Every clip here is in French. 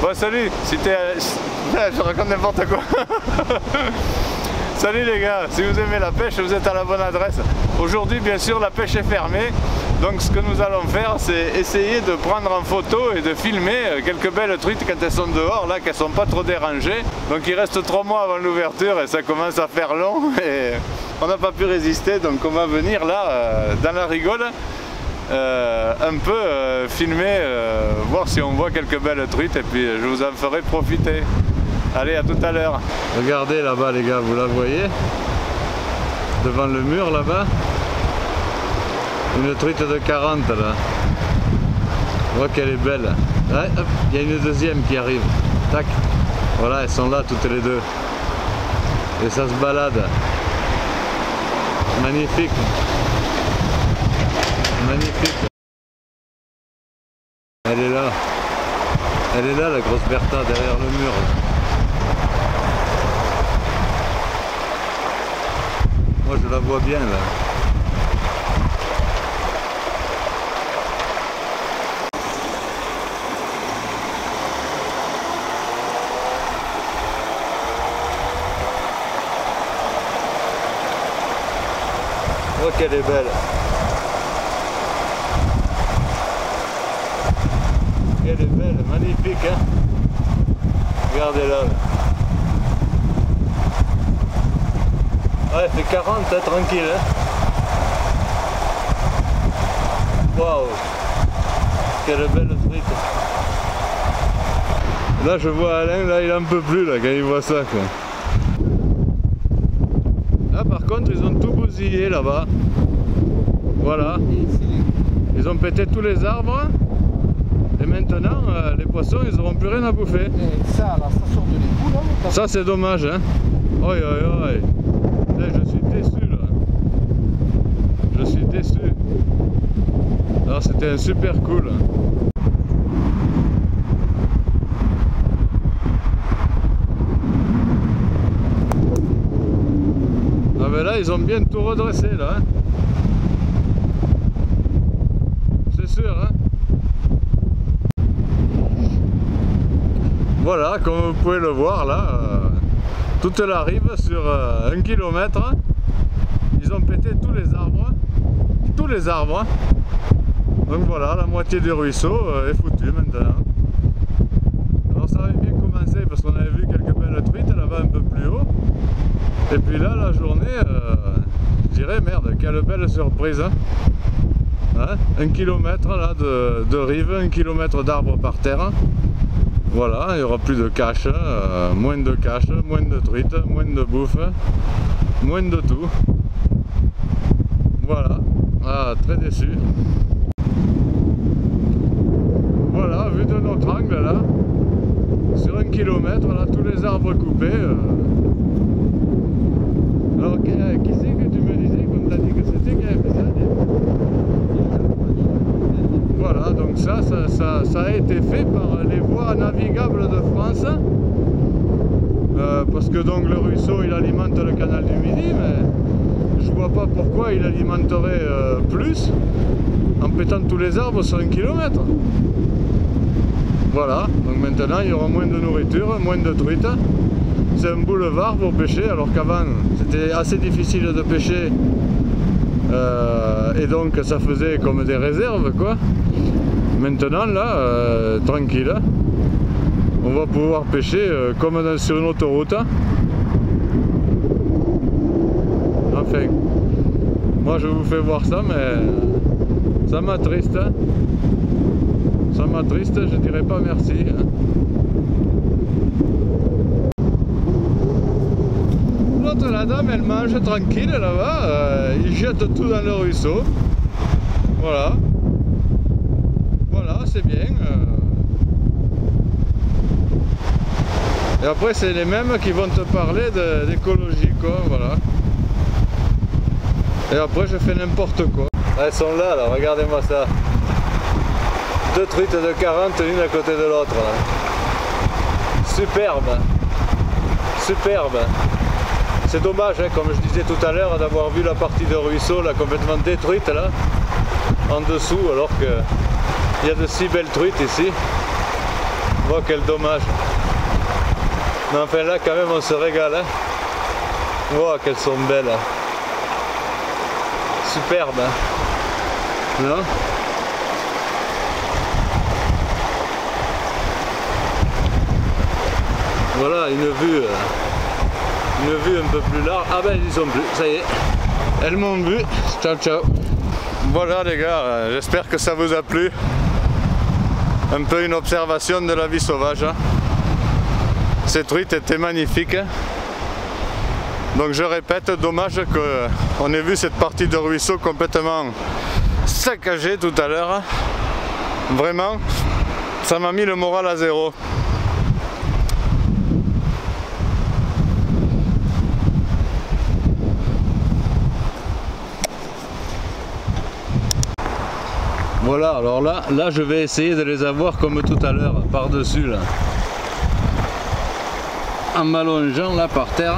Bon salut, je raconte n'importe quoi. Salut les gars, si vous aimez la pêche, vous êtes à la bonne adresse. Aujourd'hui bien sûr la pêche est fermée, donc ce que nous allons faire c'est essayer de prendre en photo et de filmer quelques belles truites quand elles sont dehors, là, qu'elles sont pas trop dérangées. Donc il reste 3 mois avant l'ouverture et ça commence à faire long et on n'a pas pu résister, donc on va venir là dans la rigole. Un peu filmer, voir si on voit quelques belles truites et puis je vous en ferai profiter. Allez, à tout à l'heure. Regardez là-bas les gars, vous la voyez? Devant le mur là-bas. Une truite de 40 là. On voit qu'elle est belle. Ouais, hop, il y a une deuxième qui arrive. Tac. Voilà, elles sont là toutes les deux. Et ça se balade. Magnifique. Magnifique. Elle est là. Elle est là la grosse Bertha derrière le mur. Moi je la vois bien là. Oh qu'elle est belle. Elle est belle, magnifique hein. Regardez-la. Ouais, elle fait 40 hein, tranquille hein. Waouh. Quelle belle truite. Là je vois Alain, là il en peut plus là quand il voit ça quoi. Là par contre ils ont tout bousillé là-bas. Voilà. Ils ont pété tous les arbres. Et maintenant, les poissons, ils n'auront plus rien à bouffer. Et ça, la station de l'égout, là, ça, c'est dommage, hein. Oi, oi, oi. Là, je suis déçu, là. Je suis déçu. Alors, c'était un super cool. Ah, ben là, ils ont bien tout redressé, là. Hein. C'est sûr, hein. Voilà, comme vous pouvez le voir là, toute la rive sur 1 km, ils ont pété tous les arbres. Tous les arbres. Donc voilà, la moitié du ruisseau est foutue maintenant. Alors ça avait bien commencé parce qu'on avait vu quelques belles truites là-bas un peu plus haut. Et puis là, la journée, je dirais, merde, quelle belle surprise. Hein, 1 km là de rive, 1 km d'arbres par terre. Voilà, il n'y aura plus de cache, moins de cache, moins de truites, moins de bouffe, moins de tout. Voilà, ah, très déçu. Voilà, vu de notre angle là, sur 1 km, là, tous les arbres coupés. Alors, qui c'est que tu me disais, qu'on t'a dit que c'était qui avait fait ça? Voilà, donc ça a été fait par les voies navigables de France, parce que donc le ruisseau il alimente le canal du Midi, mais je vois pas pourquoi il alimenterait plus en pétant tous les arbres sur 1 km. Voilà, donc maintenant il y aura moins de nourriture, moins de truites. C'est un boulevard pour pêcher, alors qu'avant c'était assez difficile de pêcher. Et donc ça faisait comme des réserves quoi. Maintenant là, tranquille, on va pouvoir pêcher comme sur une autoroute. Enfin, moi je vous fais voir ça, mais ça m'attriste. Ça m'attriste, je dirais pas merci. L'autre, la dame, elle mange tranquille là-bas, ils jettent tout dans le ruisseau. Voilà. Voilà, c'est bien. Et après, c'est les mêmes qui vont te parler d'écologie, quoi, voilà. Et après, je fais n'importe quoi. Elles sont là, là, regardez-moi ça. 2 truites de 40, l'une à côté de l'autre. Superbe. Superbe. C'est dommage, hein, comme je disais tout à l'heure, d'avoir vu la partie de ruisseau là, complètement détruite là, en dessous, alors qu'il y a de si belles truites ici. Oh, quel dommage. Mais enfin là quand même on se régale. Hein. Oh, qu'elles sont belles. Superbe. Hein. Non? Voilà une vue un peu plus large. Ah ben ils sont plus, ça y est. Elles m'ont vu. Ciao ciao. Voilà les gars, j'espère que ça vous a plu. Un peu une observation de la vie sauvage. Ces truites étaient magnifiques. Donc je répète, dommage qu'on ait vu cette partie de ruisseau complètement saccagée tout à l'heure. Vraiment, ça m'a mis le moral à zéro. Voilà, alors là je vais essayer de les avoir comme tout à l'heure, par-dessus là. En m'allongeant là par terre.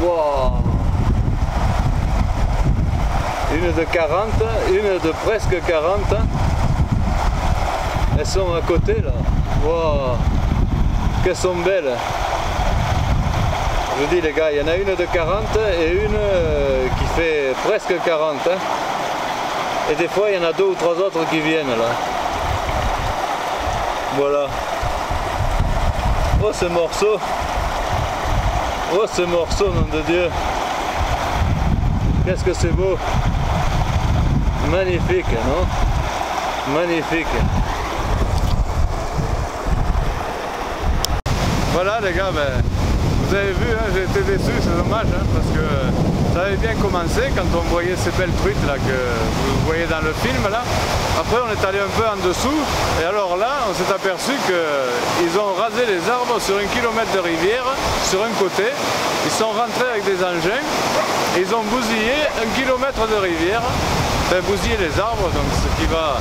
Wow. Une de 40, une de presque 40. Elles sont à côté là. Wow. Qu'elles sont belles. Je vous dis les gars, il y en a une de 40 et une qui fait presque 40. Hein. Et des fois il y en a 2 ou 3 autres qui viennent là. Voilà. Oh ce morceau. Oh ce morceau, nom de Dieu. Qu'est-ce que c'est beau. Magnifique, non? Magnifique. Voilà les gars, ben, vous avez vu, hein, j'ai été déçu, c'est dommage, hein, parce que ça avait bien commencé quand on voyait ces belles truites là que vous voyez dans le film là. Après on est allé un peu en dessous et alors là on s'est aperçu qu'ils ont rasé les arbres sur 1 kilomètre de rivière, sur un côté. Ils sont rentrés avec des engins et ils ont bousillé 1 kilomètre de rivière, enfin bousillé les arbres, donc ce qui va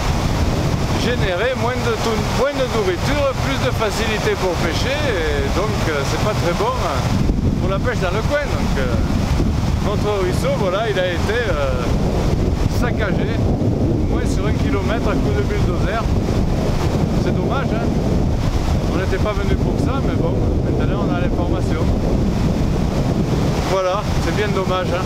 générer moins de nourriture, plus de facilité pour pêcher et donc c'est pas très bon pour la pêche dans le coin. Donc notre ruisseau, voilà, il a été saccagé, au moins sur 1 kilomètre à coup de bulldozer. C'est dommage, hein. On n'était pas venu pour ça, mais bon, maintenant on a l'information. Voilà, c'est bien dommage, hein.